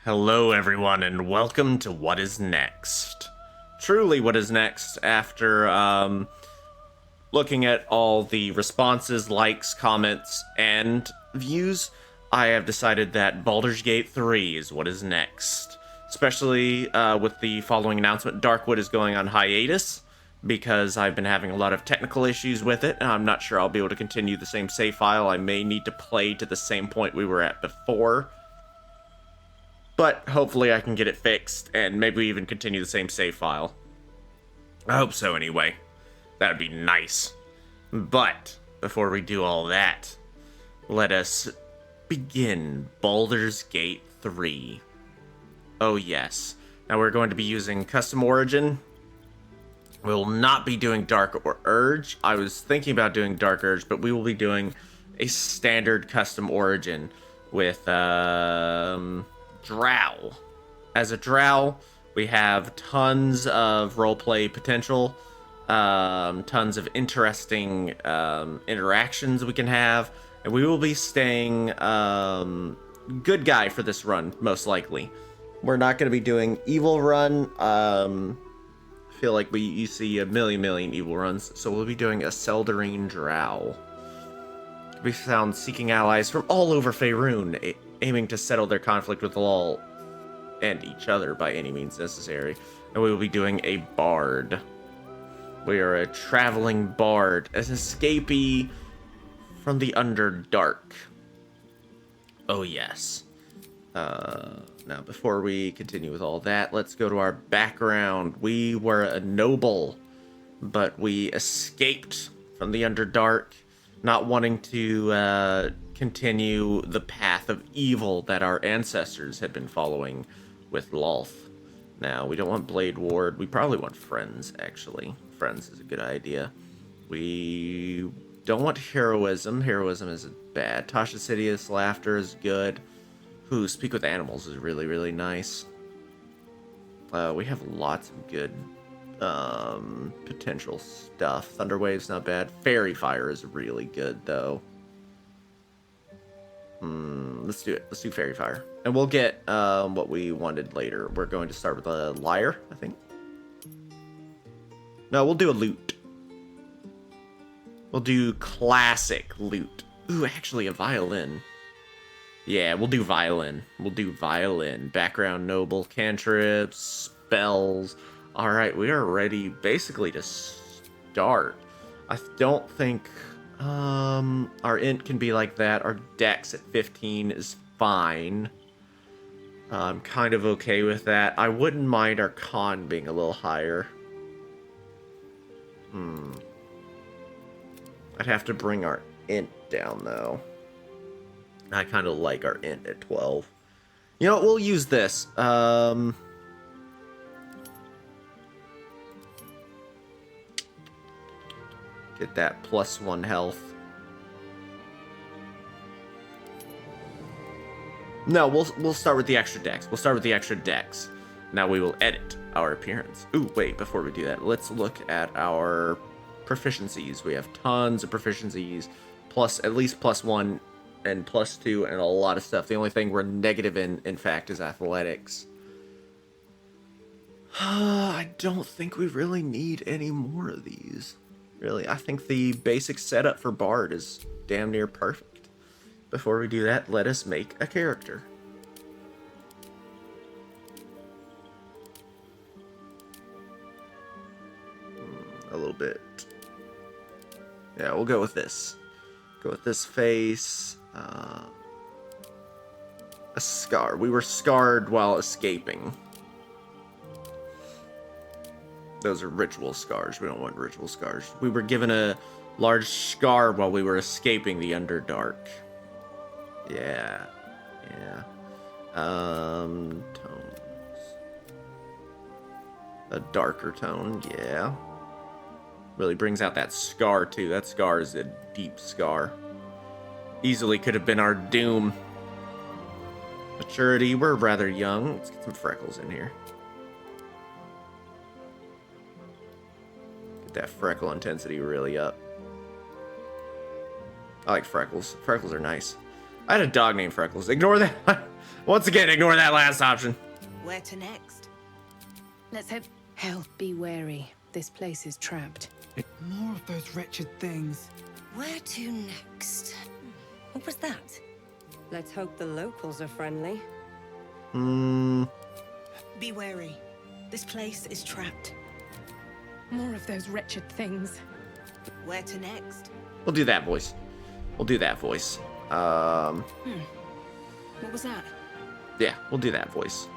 Hello, everyone, and welcome to What Is Next. Truly, what is next after looking at all the responses, likes, comments, and views, I have decided that Baldur's Gate 3 is what is next. Especially with the following announcement, Darkwood is going on hiatus because I've been having a lot of technical issues with it, and I'm not sure I'll be able to continue the same save file. I may need to play to the same point we were at before. But hopefully I can get it fixed and maybe even continue the same save file. I hope so anyway. That'd be nice. But before we do all that, let us begin Baldur's Gate 3. Oh yes. Now we're going to be using Custom Origin. We'll not be doing Dark or Urge. I was thinking about doing Dark Urge, but we will be doing a standard Custom Origin with Drow. As a Drow, we have tons of roleplay potential, tons of interesting interactions we can have, and we will be staying good guy for this run, most likely. We're not going to be doing evil run. I feel like you see a million evil runs, so we'll be doing a Seldarine Drow. We found seeking allies from all over Faerun, aiming to settle their conflict with all and each other by any means necessary. And we will be doing a bard. We are a traveling bard, an escapee from the Underdark. Oh yes. Now before we continue with all that, let's go to our background. We were a noble, but we escaped from the Underdark, not wanting to continue the path of evil that our ancestors had been following with Lolth. Now, we don't want Blade Ward. We probably want Friends, actually. Friends is a good idea. We don't want Heroism. Heroism is bad. Tasha Sidious, Laughter is good. Ooh, Speak with Animals is really nice. We have lots of good potential stuff. Thunderwave's not bad. Fairy Fire is really good, though. Let's do it. Let's do Fairy Fire. And we'll get what we wanted later. We're going to start with a Lyre, I think. No, we'll do a Lute. We'll do classic Lute. Ooh, actually a Violin. Yeah, we'll do Violin. We'll do Violin. Background Noble, cantrips, spells. Alright, we are ready basically to start. I don't think our int can be like that. Our dex at 15 is fine. I'm kind of okay with that. I wouldn't mind our con being a little higher. I'd have to bring our int down though. I kind of like our int at 12. You know what? We'll use this. Get that +1 health. No, we'll start with the extra dex. We'll start with the extra dex. Now we will edit our appearance. Ooh, wait, before we do that, let's look at our proficiencies. We have tons of proficiencies, at least +1 and +2 and a lot of stuff. The only thing we're negative in fact, is athletics. I don't think we really need any more of these. Really, I think the basic setup for Bard is damn near perfect. Before we do that, let us make a character. A little bit. Yeah, we'll go with this. Go with this face. A scar. We were scarred while escaping. Those are ritual scars. We don't want ritual scars. We were given a large scar while we were escaping the Underdark. Yeah. Tones. A darker tone, yeah. Really brings out that scar, too. That scar is a deep scar. Easily could have been our doom. Maturity, we're rather young. Let's get some freckles in here. Get that freckle intensity really up. I like freckles. Freckles are nice. I had a dog named Freckles. Ignore that. Once again, ignore that last option. Where to next? Let's hope. Hell, be wary. This place is trapped. More of those wretched things. Where to next? What was that? Let's hope the locals are friendly. Be wary. This place is trapped. More of those wretched things. Where to next? We'll do that voice. We'll do that voice. What was that? Yeah, we'll do that voice.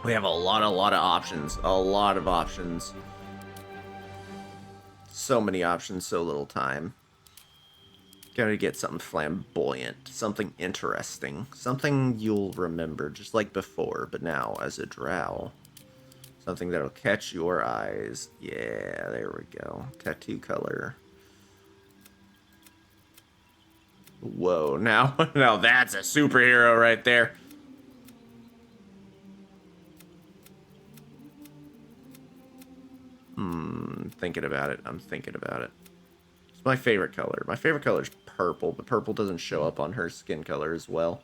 We have a lot of options. A lot of options. So many options, so little time. Gotta get something flamboyant, something interesting, something you'll remember, just like before, but now as a drow. Something that'll catch your eyes. Yeah, there we go. Tattoo color. Whoa, now that's a superhero right there. Thinking about it. I'm thinking about it. It's my favorite color. My favorite color is purple, but purple doesn't show up on her skin color as well.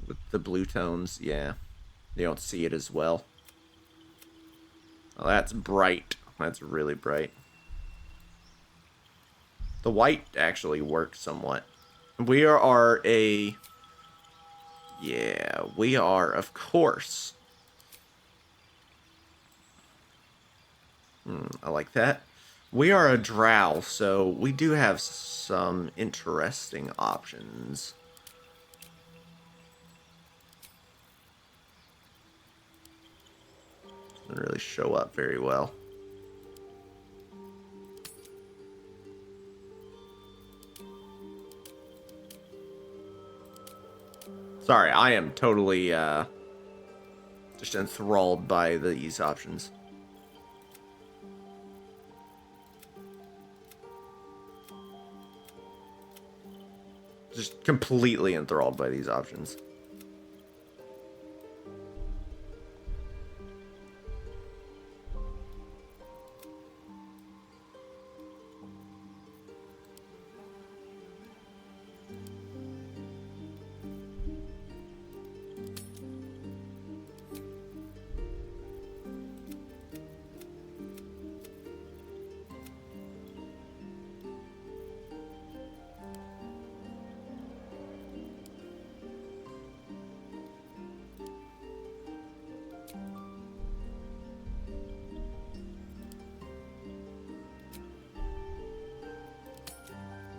With the blue tones, yeah. You don't see it as well. Oh, that's bright. That's really bright. The white actually works somewhat. We are a... Yeah, we are, of course. I like that. We are a drow, so we do have some interesting options. Doesn't really show up very well. Sorry, I am totally just enthralled by these options. Just completely enthralled by these options.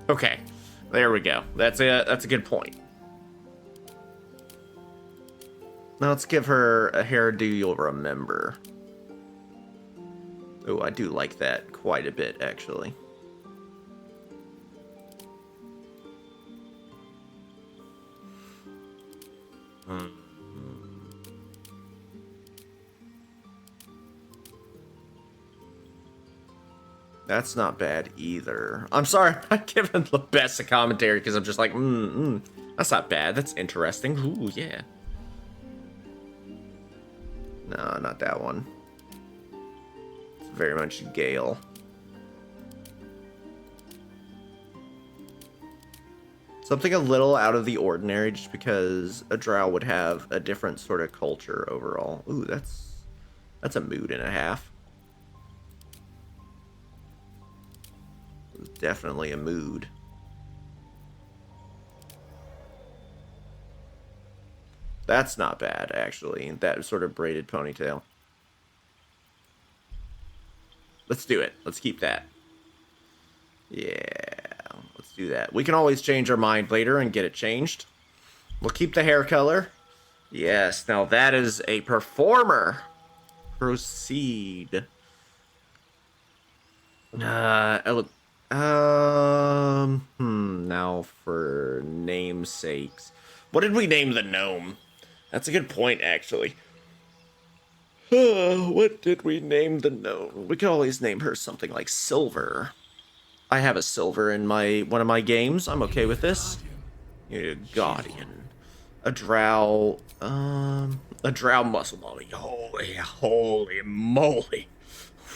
Okay, there we go. That's a good point. Now let's give her a hairdo you'll remember. Oh, I do like that quite a bit, actually. That's not bad either. I'm sorry, I'm not giving the best of commentary because I'm just like, that's not bad. That's interesting. Ooh, yeah. No, not that one. It's very much Gale. Something a little out of the ordinary just because a drow would have a different sort of culture overall. Ooh, that's a mood and a half. Definitely a mood. That's not bad, actually. That sort of braided ponytail. Let's do it. Let's keep that. Yeah, let's do that. We can always change our mind later and get it changed. We'll keep the hair color. Yes, now that is a performer. Proceed. Now for namesakes. What did we name the gnome? That's a good point, actually. What did we name the gnome? We could always name her something like Silver. I have a Silver in one of my games. I'm okay with this. Guardian. A drow muscle mommy. Holy moly.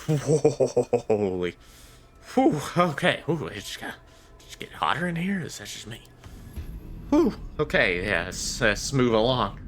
Holy. Whew, okay. Ooh, it just get hotter in here? Is that just me? Whew. Okay, yeah, let's move along.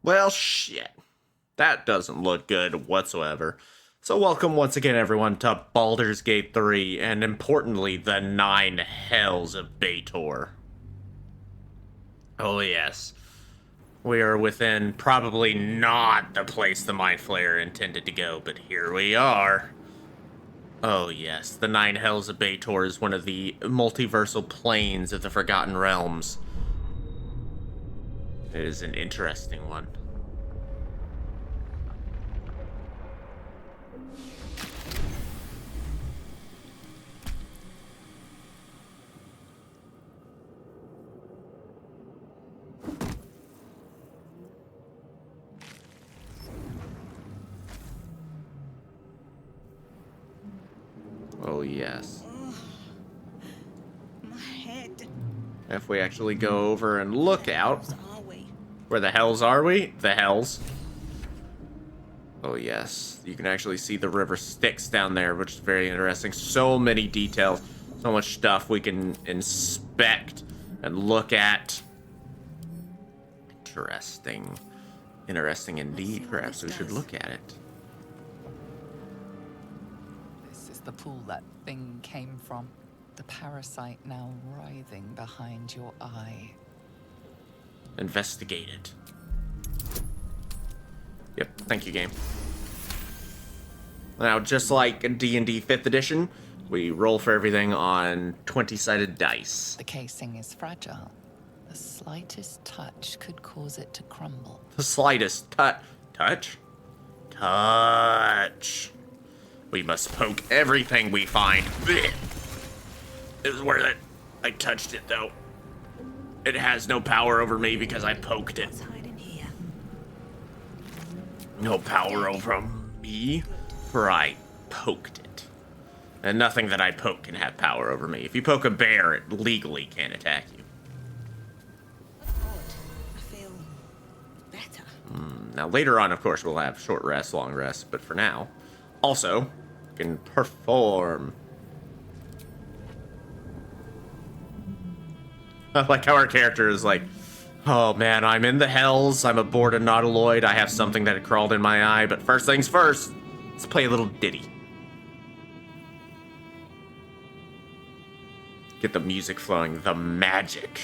Well, shit. That doesn't look good whatsoever. So welcome once again, everyone, to Baldur's Gate 3, and importantly, the 9 Hells of Baator. Oh yes. We are within probably not the place the Mind Flayer intended to go, but here we are. Oh yes, the 9 Hells of Baator is one of the multiversal planes of the Forgotten Realms. It is an interesting one. Oh yes. My head. If we actually go over and look out. Are we? Where the hells are we? The hells. Oh yes, you can actually see the river Styx down there, which is very interesting. So many details, so much stuff we can inspect and look at. Interesting. Interesting indeed. Perhaps we should look at it. This is the pool that thing came from. The parasite now writhing behind your eye. Investigate it. Yep, thank you, game. Now, just like D&D 5th edition, we roll for everything on 20-sided dice. The casing is fragile. The slightest touch could cause it to crumble. The slightest touch? Touch. We must poke everything we find. Blech. It was worth it. I touched it, though. It has no power over me because I poked it. Let's hide in here. No power over me, for I poked it. And nothing that I poke can have power over me. If you poke a bear, it legally can't attack you. I feel better. Now, later on, of course, we'll have short rests, long rests, but for now, also, you can perform. I like how our character is like, oh man, I'm in the hells, I'm aboard a nautiloid, I have something that had crawled in my eye, but first things first, let's play a little ditty. Get the music flowing, the magic.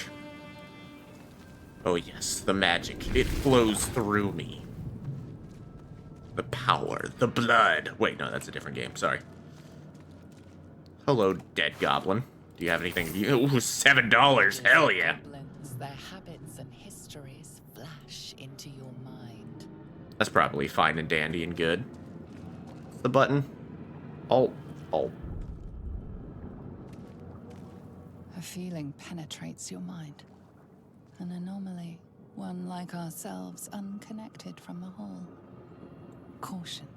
Oh yes, the magic, it flows through me. The power, the blood. Wait, no, that's a different game, sorry. Hello, dead goblin. Do you have anything? Ooh, $7, hell yeah. Goblins, their habits and histories flash into your mind. That's probably fine and dandy and good. What's the button? Alt. A feeling penetrates your mind. An anomaly, one like ourselves, unconnected from the whole. Caution.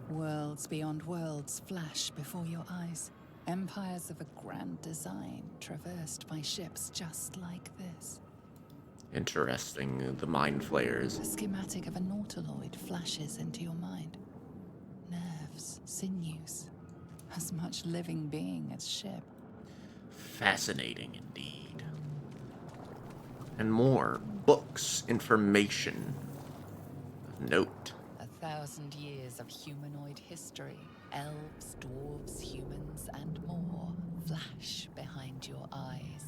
Worlds beyond worlds flash before your eyes. Empires of a grand design, traversed by ships just like this. Interesting, the mind flayers. A schematic of a nautiloid flashes into your mind. Nerves, sinews, as much living being as ship. Fascinating indeed. And more books, information, note. 1,000 years of humanoid history. Elves, dwarves, humans, and more flash behind your eyes.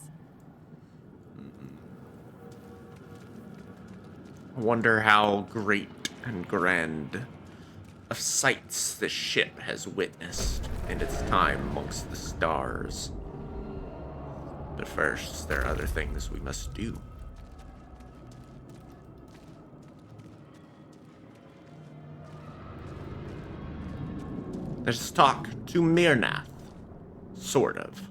I wonder how great and grand of sights the ship has witnessed in its time amongst the stars. But first, there are other things we must do. Let's talk to Myrnath. Sort of.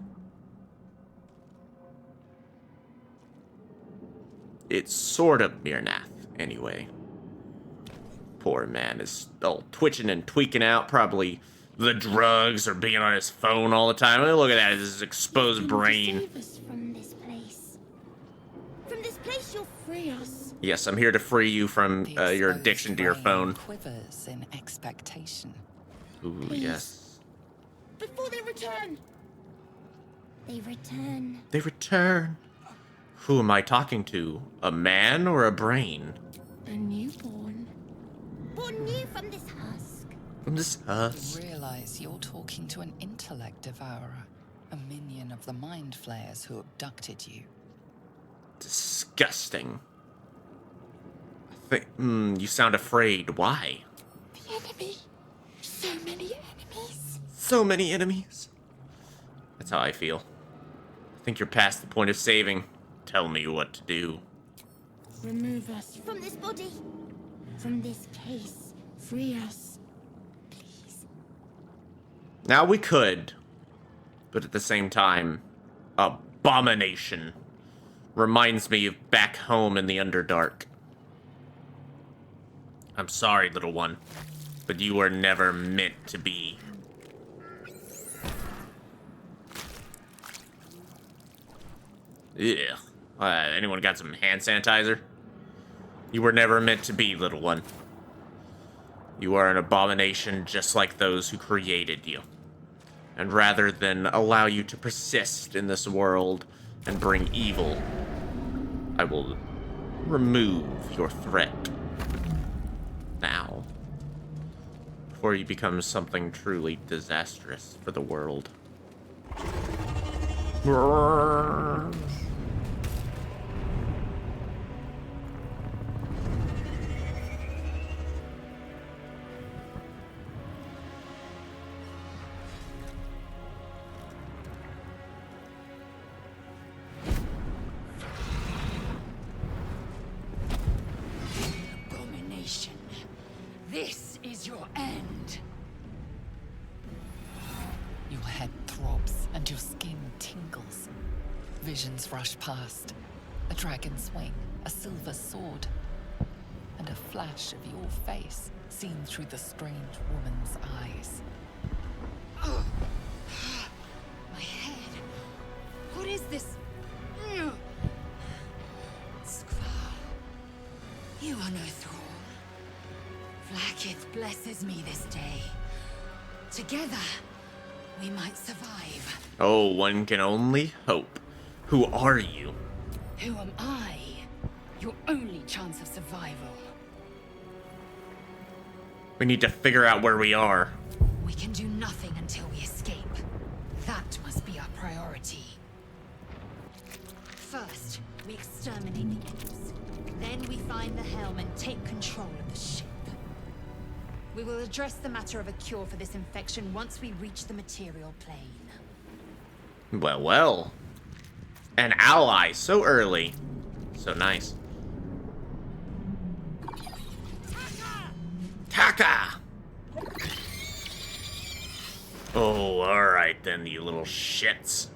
It's sort of Myrnath, anyway. Poor man is all twitching and tweaking out, probably the drugs or being on his phone all the time. Look at that, his exposed brain. Save us from this place. From this place, you'll free us. Yes, I'm here to free you from The your exposed addiction to your brain phone. quivers in expectation. Ooh, Please. yes. Before they return. They return. They return. Who am I talking to? A man or a brain? A newborn. Born new from this husk. From this husk. Realize you're talking to an intellect devourer, a minion of the mind flayers who abducted you. Disgusting. You sound afraid. Why? The enemy. So many enemies. So many enemies. That's how I feel. I think you're past the point of saving. Tell me what to do. Remove us from this body. From this case. Free us. Please. Now we could, but at the same time, abomination. Reminds me of back home in the Underdark. I'm sorry, little one, but you were never meant to be. Yeah. Anyone got some hand sanitizer? You were never meant to be, little one. You are an abomination just like those who created you. And rather than allow you to persist in this world and bring evil, I will remove your threat now, before you become something truly disastrous for the world. Abomination. This is your end. Your head throbs and your skin tingles. Visions rush past. A dragon's wing, a silver sword, and a flash of your face seen through the strange woman's eyes. My head. What is this? Skvar. You are no thrall. Vlaakith blesses me this day. Together, we might survive. Oh, one can only hope. Who are you? Who am I? Your only chance of survival. We need to figure out where we are. We can do nothing until we escape. That must be our priority. First, we exterminate the imps. Then we find the helm and take control of the ship. We will address the matter of a cure for this infection once we reach the material plane. Well, well. An ally so early. So nice. Taka! Oh, alright then, you little shits.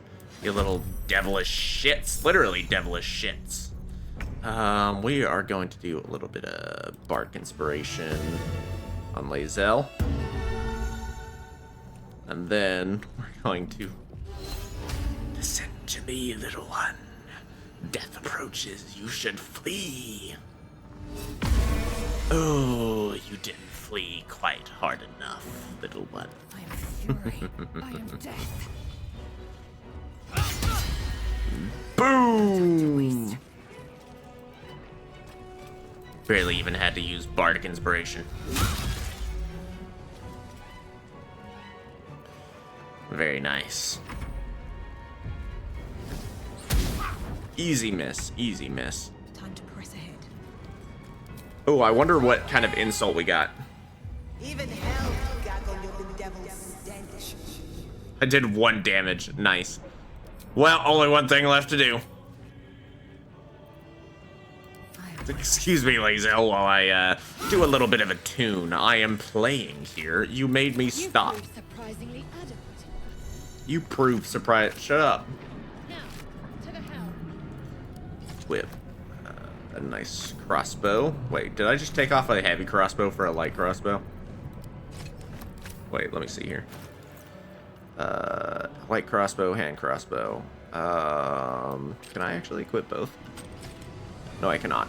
You little devilish shits. Literally devilish shits. We are going to do a little bit of bark inspiration on Lae'zel. And then we're going to listen to me, little one. Death approaches, you should flee. Oh, you didn't flee quite hard enough, little one. I am fury. I am death. Boom! Barely even had to use bardic inspiration. Very nice. Easy miss, easy miss. Time to press ahead. Oh, I wonder what kind of insult we got. Even hell gaggled with the devil's stench. I did 1 damage. Nice. Well, only one thing left to do. Excuse me, Lae'zel, while I do a little bit of a tune. I am playing here. You made me stop. Surprisingly adamant. You prove surprised. Shut up. Now, to the helm. Whip. A nice crossbow. Wait, did I just take off a heavy crossbow for a light crossbow? Wait, let me see here. Light crossbow, hand crossbow. Can I actually equip both? No, I cannot.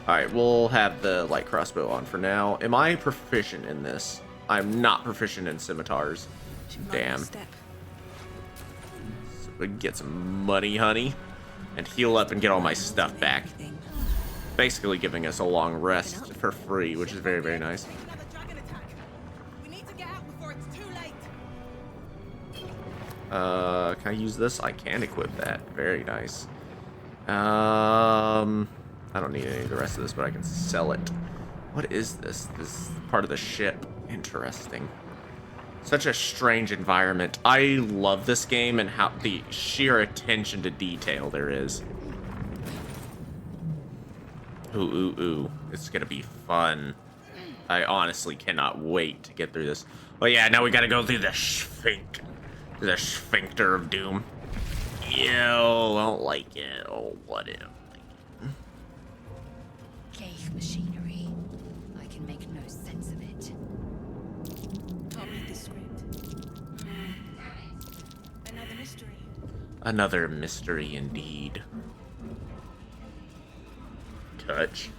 Alright, we'll have the light crossbow on for now. Am I proficient in this? I'm not proficient in scimitars. Damn. So we can get some money, honey, and heal up and get all my stuff back. Basically giving us a long rest for free, which is very, very nice. Another dragon attack. We need to get out before it's too late. Can I use this? I can equip that. Very nice. I don't need any of the rest of this, but I can sell it. What is this? This is part of the ship. Interesting. Such a strange environment. I love this game and how the sheer attention to detail there is. Ooh, ooh, ooh. It's gonna be fun. I honestly cannot wait to get through this. Oh yeah, now we gotta go through the sphincter of doom. Ew, I don't like it. Oh, what if? Cave machinery. I can make no sense of it. Can't read the script. Another mystery. Another mystery indeed. Touch.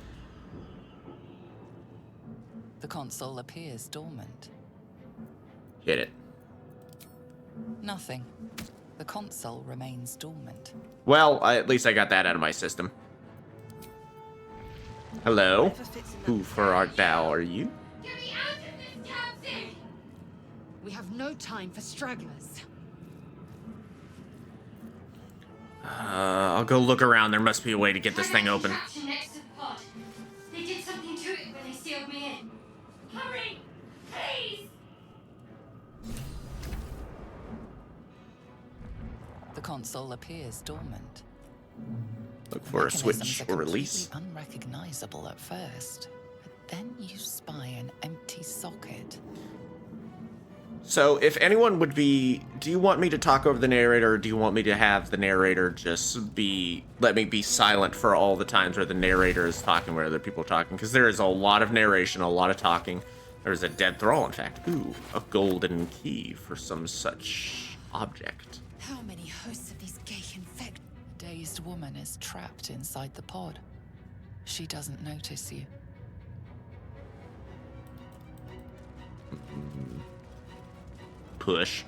The console appears dormant. Hit it. Nothing. The console remains dormant. Well, at least I got that out of my system. Hello? Who for art thou are you? Get me out of this damn thing! We have no time for stragglers. I'll go look around. There must be a way to get this thing open. Next to the pod. They did something to it when they sealed me in. Hurry! Please! The console appears dormant. Look for a switch Mechanisms are or release. completely unrecognizable at first, but then you spy an empty socket. So, if anyone would be... Do you want me to talk over the narrator, or do you want me to have the narrator just let me be silent for all the times where the narrator is talking, where other people are talking? Because there is a lot of narration, a lot of talking. There's a dead thrall, in fact. Ooh, a golden key for some such object. How many hosts of these gay infect? A dazed woman is trapped inside the pod. She doesn't notice you. Push.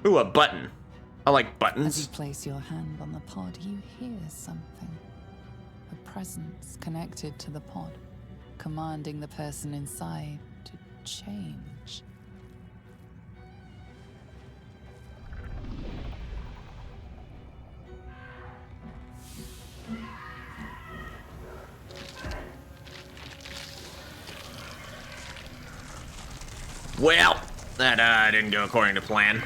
Ooh, a button. I like As you buttons. place your hand on the pod, you hear something. A presence connected to the pod, commanding the person inside to change. Well, that didn't go according to plan.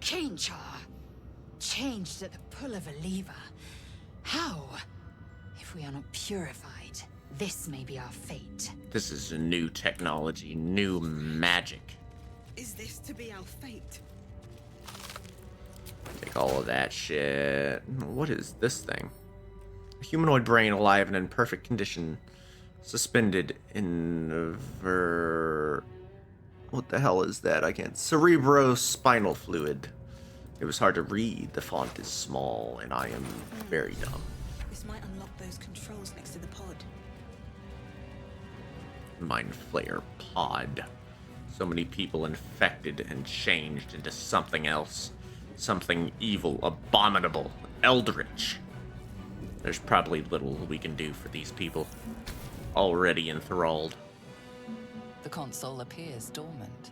Change her. Changed at the pull of a lever. How? If we are not purified, this may be our fate. This is a new technology, new magic. Is this to be our fate? Take all of that shit. What is this thing? A humanoid brain alive and in perfect condition. Suspended in what the hell is that? I can't. Cerebrospinal fluid. It was hard to read. The font is small, and I am very dumb. This might unlock those controls next to the pod. Mind Flayer pod. So many people infected and changed into something else. Something evil, abominable, eldritch. There's probably little we can do for these people. Already enthralled. The console appears dormant.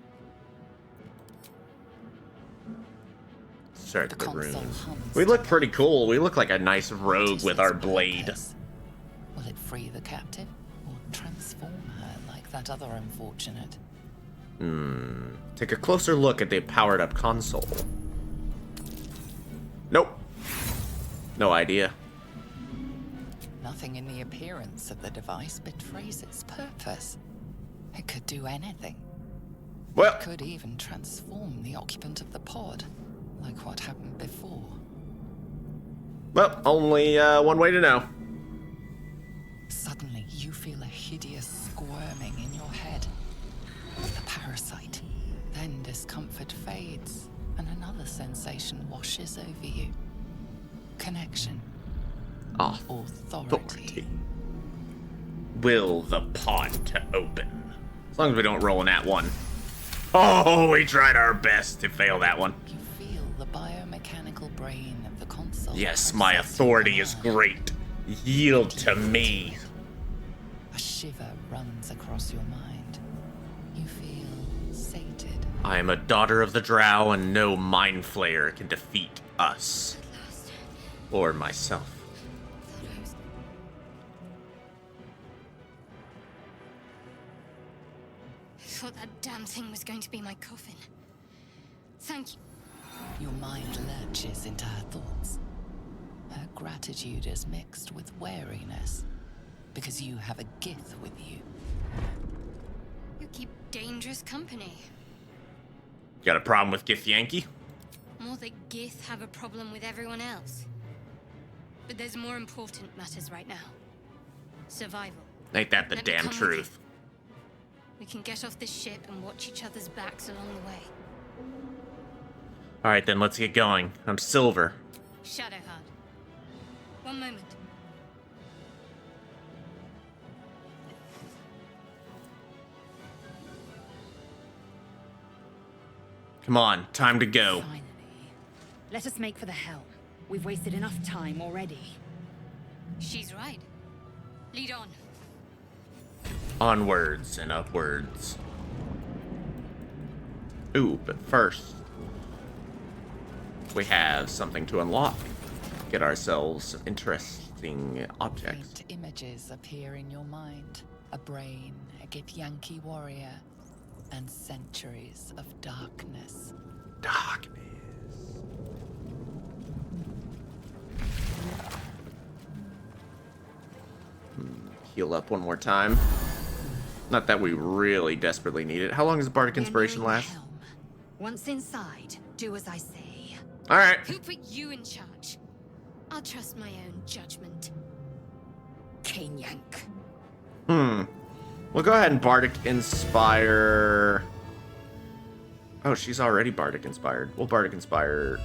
Start The the console runes. hums We to look pretty life. cool. We look like a nice rogue with our Its blade. purpose. Will it free the captive or transform her like that other unfortunate? Take a closer look at the powered up console. Nope. No idea. Nothing in the appearance of the device betrays its purpose. It could do anything. Well, It could even transform the occupant of the pod, like what happened before. only one way to know. Suddenly, you feel a hideous squirming in your head. The parasite. Then discomfort fades, and another sensation washes over you. Connection. Authority. Will the pod to open. As long as we don't roll in that one. Oh, we tried our best to fail that one. You feel the biomechanical brain of the console. Yes, my process authority your is mind. great. Yield to me. A shiver runs across your mind. You feel sated. I am a daughter of the Drow, and no Mind Flayer can defeat us. Or myself. I thought that damn thing was going to be my coffin. Thank you. Your mind lurches into her thoughts. Her gratitude is mixed with wariness, because you have a Gith with you. You keep dangerous company. Got a problem with Githyanki? More that Gith have a problem with everyone else. But there's more important matters right now. Survival. Ain't that the Let me damn come with truth? We can get off this ship and watch each other's backs along the way. All right, then let's get going. I'm Silver. Shadowheart. One moment. Come on, time to go. Finally. Let us make for the helm. We've wasted enough time already. She's right. Lead on. Onwards and upwards. Ooh, but first, we have something to unlock. Get ourselves some interesting objects. Faint images appear in your mind. A brain, a Githyanki warrior, and centuries of darkness. Darkness. Heal up one more time. Not that we really desperately need it. How long does the Bardic We're Inspiration nearing the last? helm. Once inside, do as I say. Alright. Who put you in charge? I'll trust my own judgment. Yank. We'll go ahead and Bardic Inspire. Oh, she's already Bardic Inspired. We'll Bardic Inspire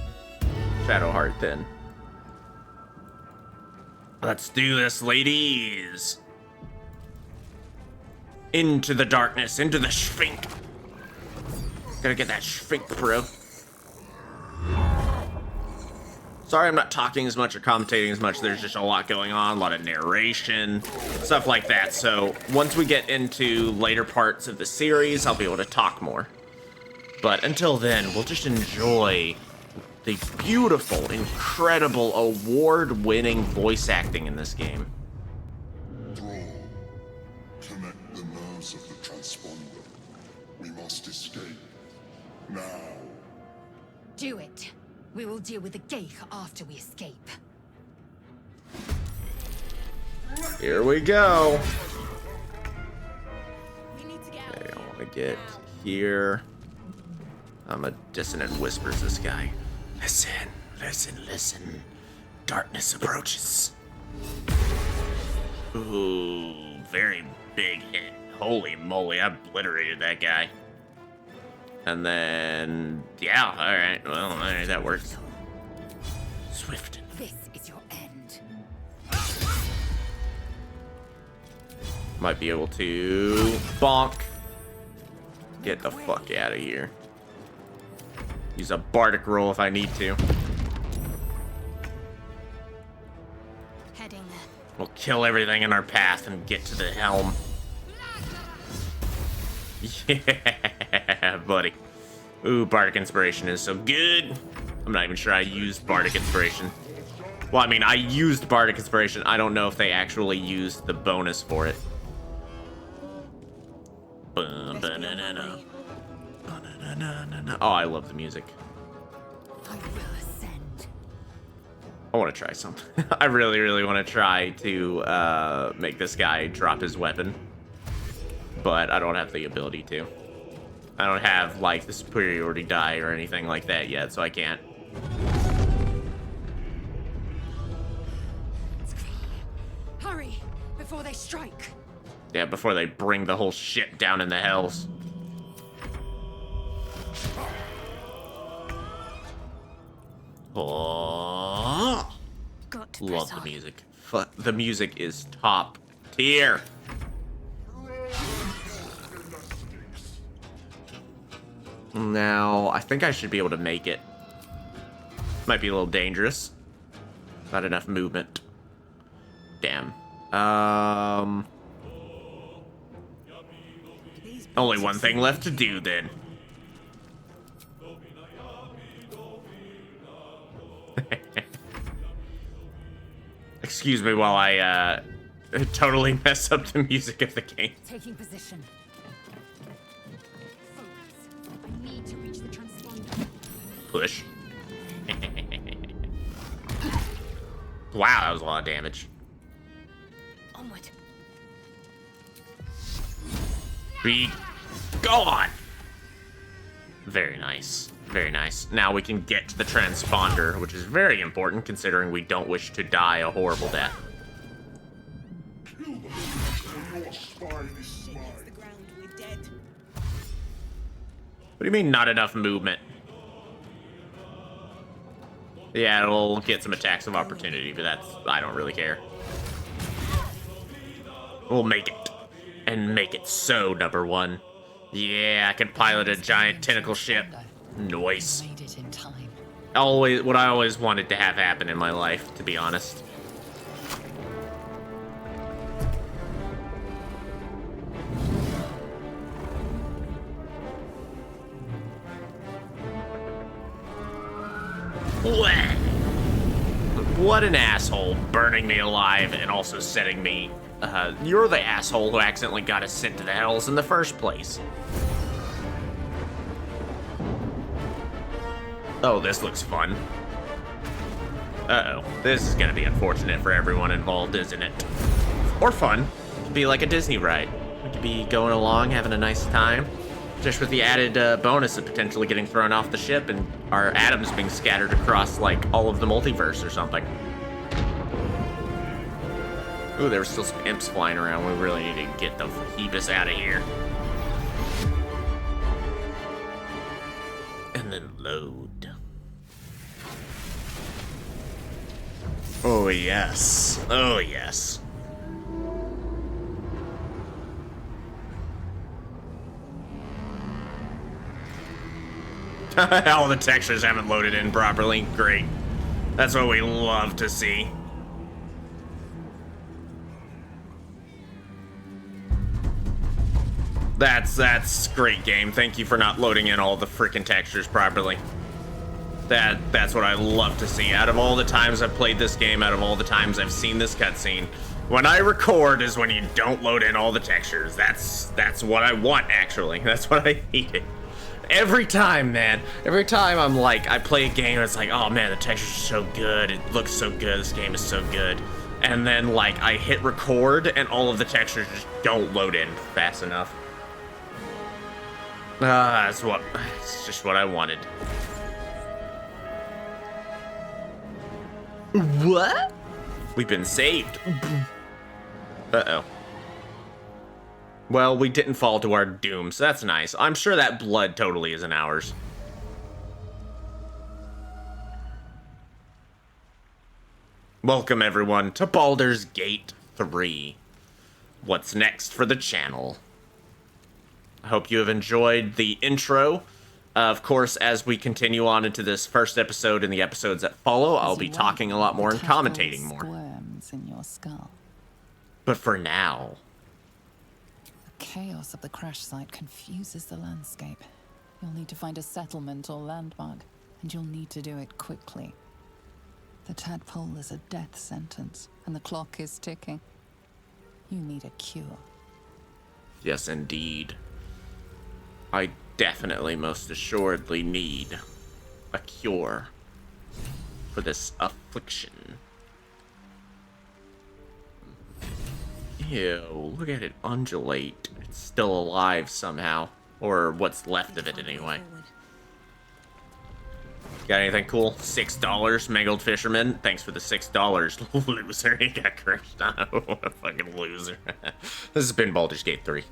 Shadowheart then. Let's do this, ladies. Into the darkness, into the Sphinx. Gotta get that Sphinx, bro. Sorry I'm not talking as much or commentating as much. There's just a lot going on, a lot of narration, stuff like that. So once we get into later parts of the series, I'll be able to talk more. But until then, we'll just enjoy the beautiful, incredible, award-winning voice acting in this game. Thrall, connect the nerves of the transponder. We must escape. Now. Do it. We will deal with the Geich after we escape. Here we go. We need to get out. Okay, I want to get here. I'm a dissonant whispers this guy. Listen, listen, listen. Darkness approaches. Ooh, very big hit. Holy moly, I obliterated that guy. And then, yeah, alright, well, alright, that works. Swift. This is your end. Might be able to bonk. Get the fuck out of here. Use a bardic roll if I need to. Heading there. We'll kill everything in our path and get to the helm. Yeah, buddy. Ooh, Bardic Inspiration is so good. I'm not even sure I used Bardic Inspiration. Well, I mean, I used Bardic Inspiration. I don't know if they actually used the bonus for it. Ba-na-na-na. Ba-na-na-na-na. Oh, I love the music. I will ascend. I want to try something. I really, really want to try to make this guy drop his weapon. But I don't have the ability to. I don't have, like, the superiority die or anything like that yet, so I can't. Hurry, before they strike. Yeah, before they bring the whole shit down in the hells. Oh, Got to love press the on. music. The music is top tier. Now, I think I should be able to make it. Might be a little dangerous. Not enough movement. Damn. Only one thing left to do then. Excuse me while I totally mess up the music of the game. Taking position. Focus. I need to reach the transponder. Push. Wow, that was a lot of damage. Onward. Be gone. Very nice. Very nice. Now we can get to the transponder, which is very important considering we don't wish to die a horrible death. Kill them, or your spine is Shit hits the mine. ground, we're dead. do you mean not enough movement? Yeah, it'll get some attacks of opportunity, but I don't really care. We'll make it. And make it so, number one. Yeah, I can pilot a giant tentacle ship. Nice. Made it in time. What I always wanted to have happen in my life, to be honest. What an asshole, burning me alive and also setting me... you're the asshole who accidentally got us sent to the hells in the first place. Oh, this looks fun. Uh-oh. This is gonna be unfortunate for everyone involved, isn't it? Or fun. It could be like a Disney ride. We could be going along, having a nice time. Just with the added bonus of potentially getting thrown off the ship and our atoms being scattered across, like, all of the multiverse or something. Ooh, there were still some imps flying around. We really need to get the Phoebus out of here. And then load. Oh, yes. Oh, yes. All the textures haven't loaded in properly. Great. That's what we love to see. That's great game. Thank you for not loading in all the freaking textures properly. That's what I love to see. Out of all the times I've played this game, out of all the times I've seen this cutscene, when I record is when you don't load in all the textures. That's what I want, actually. That's what I needed. Every time, man. Every time I'm like, I play a game, it's like, oh man, the textures are so good. It looks so good. This game is so good. And then, like, I hit record, and all of the textures just don't load in fast enough. It's just what I wanted. What? We've been saved. Uh-oh. Well, we didn't fall to our doom, so that's nice. I'm sure that blood totally isn't ours. Welcome, everyone, to Baldur's Gate 3. What's next for the channel? I hope you have enjoyed the intro. Of course, as we continue on into this first episode and the episodes that follow, I'll be talking a lot more and commentating more. Squirms in your skull. But for now... The chaos of the crash site confuses the landscape. You'll need to find a settlement or landmark, and you'll need to do it quickly. The tadpole is a death sentence, and the clock is ticking. You need a cure. Yes, indeed. I definitely, most assuredly need a cure for this affliction. Ew, look at it undulate. It's still alive somehow. Or what's left of it anyway. Got anything cool? $6, Mangled Fisherman. Thanks for the $6, loser. He got crushed on. What a fucking loser. This has been Baldur's Gate 3.